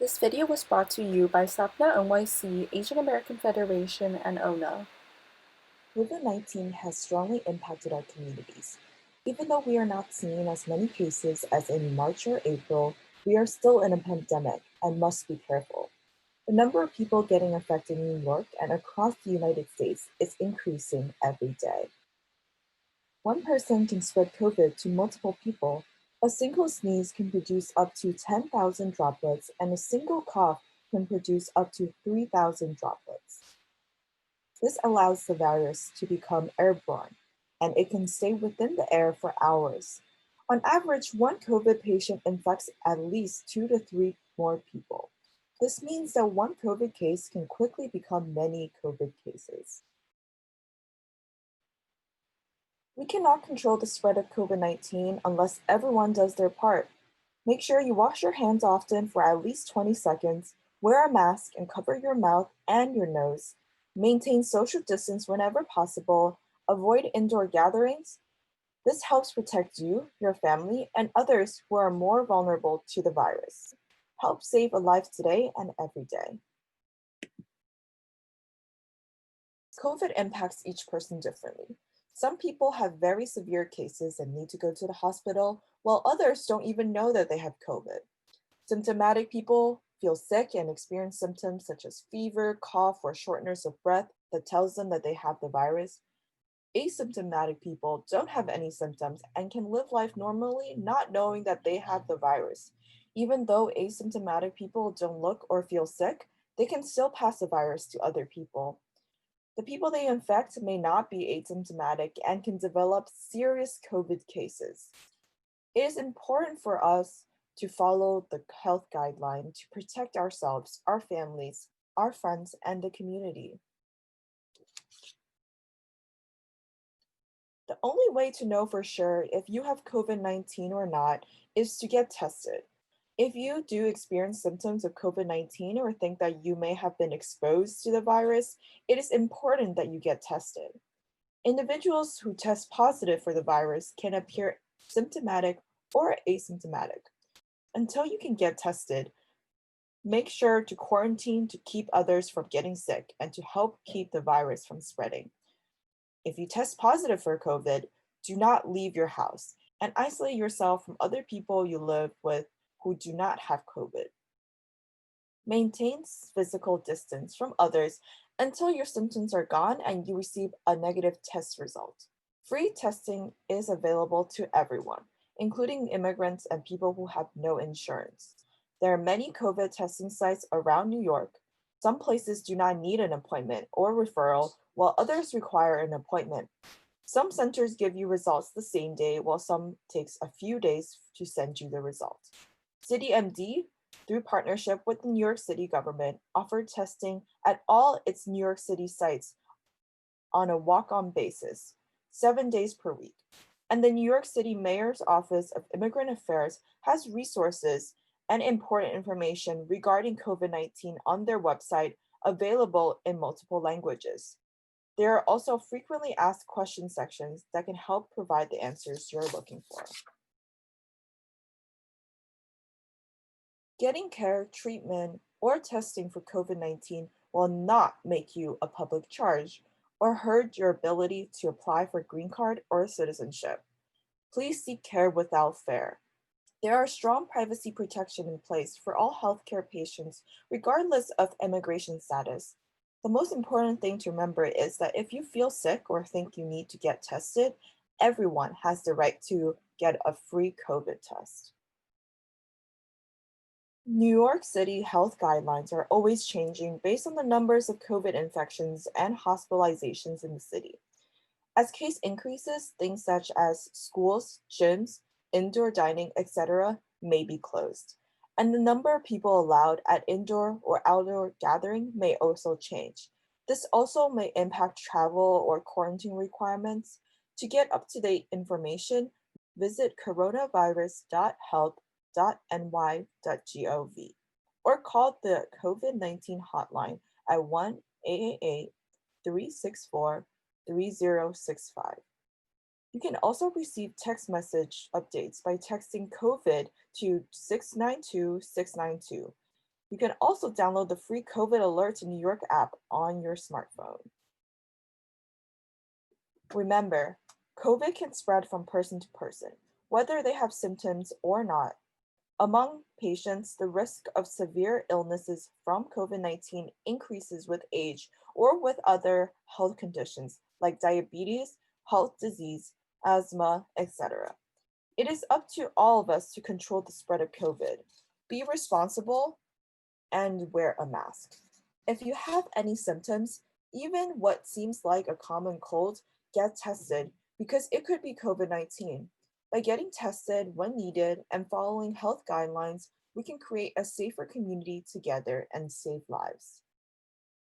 This video was brought to you by SAPNA NYC, Asian American Federation, and ONA. COVID-19 has strongly impacted our communities. Even though we are not seeing as many cases as in March or April, we are still in a pandemic and must be careful. The number of people getting affected in New York and across the United States is increasing every day. One person can spread COVID to multiple people. A single sneeze can produce up to 10,000 droplets, and a single cough can produce up to 3,000 droplets. This allows the virus to become airborne, and it can stay within the air for hours. On average, one COVID patient infects at least 2 to 3 more people. This means that one COVID case can quickly become many COVID cases. We cannot control the spread of COVID-19 unless everyone does their part. Make sure you wash your hands often for at least 20 seconds, wear a mask and cover your mouth and your nose, maintain social distance whenever possible, avoid indoor gatherings. This helps protect you, your family, and others who are more vulnerable to the virus. Help save a life today and every day. COVID impacts each person differently. Some people have very severe cases and need to go to the hospital, while others don't even know that they have COVID. Symptomatic people feel sick and experience symptoms such as fever, cough, or shortness of breath that tells them that they have the virus. Asymptomatic people don't have any symptoms and can live life normally, not knowing that they have the virus. Even though asymptomatic people don't look or feel sick, they can still pass the virus to other people. The people they infect may not be asymptomatic and can develop serious COVID cases. It is important for us to follow the health guideline to protect ourselves, our families, our friends, and the community. The only way to know for sure if you have COVID-19 or not is to get tested. If you do experience symptoms of COVID-19 or think that you may have been exposed to the virus, it is important that you get tested. Individuals who test positive for the virus can appear symptomatic or asymptomatic. Until you can get tested, make sure to quarantine to keep others from getting sick and to help keep the virus from spreading. If you test positive for COVID, do not leave your house and isolate yourself from other people you live with who do not have COVID. Maintain physical distance from others until your symptoms are gone and you receive a negative test result. Free testing is available to everyone, including immigrants and people who have no insurance. There are many COVID testing sites around New York. Some places do not need an appointment or referral, while others require an appointment. Some centers give you results the same day, while some takes a few days to send you the results. CityMD, through partnership with the New York City government, offered testing at all its New York City sites on a walk-on basis, 7 days per week. And the New York City Mayor's Office of Immigrant Affairs has resources and important information regarding COVID-19 on their website, available in multiple languages. There are also frequently asked question sections that can help provide the answers you're looking for. Getting care, treatment, or testing for COVID-19 will not make you a public charge or hurt your ability to apply for a green card or citizenship. Please seek care without fear. There are strong privacy protection in place for all healthcare patients, regardless of immigration status. The most important thing to remember is that if you feel sick or think you need to get tested, everyone has the right to get a free COVID test. New York City health guidelines are always changing based on the numbers of COVID infections and hospitalizations in the city. As case increases, things such as schools, gyms, indoor dining, etc., may be closed. And the number of people allowed at indoor or outdoor gathering may also change. This also may impact travel or quarantine requirements. To get up-to-date information, visit coronavirus.health.ny.gov or call the COVID-19 hotline at 1-888-364-3065. You can also receive text message updates by texting COVID to 692-692. You can also download the free COVID Alerts New York app on your smartphone. Remember, COVID can spread from person to person, whether they have symptoms or not. Among patients, the risk of severe illnesses from COVID 19 increases with age or with other health conditions like diabetes, heart disease, asthma, etc. It is up to all of us to control the spread of COVID. Be responsible and wear a mask. If you have any symptoms, even what seems like a common cold, get tested because it could be COVID 19. By getting tested when needed and following health guidelines, we can create a safer community together and save lives.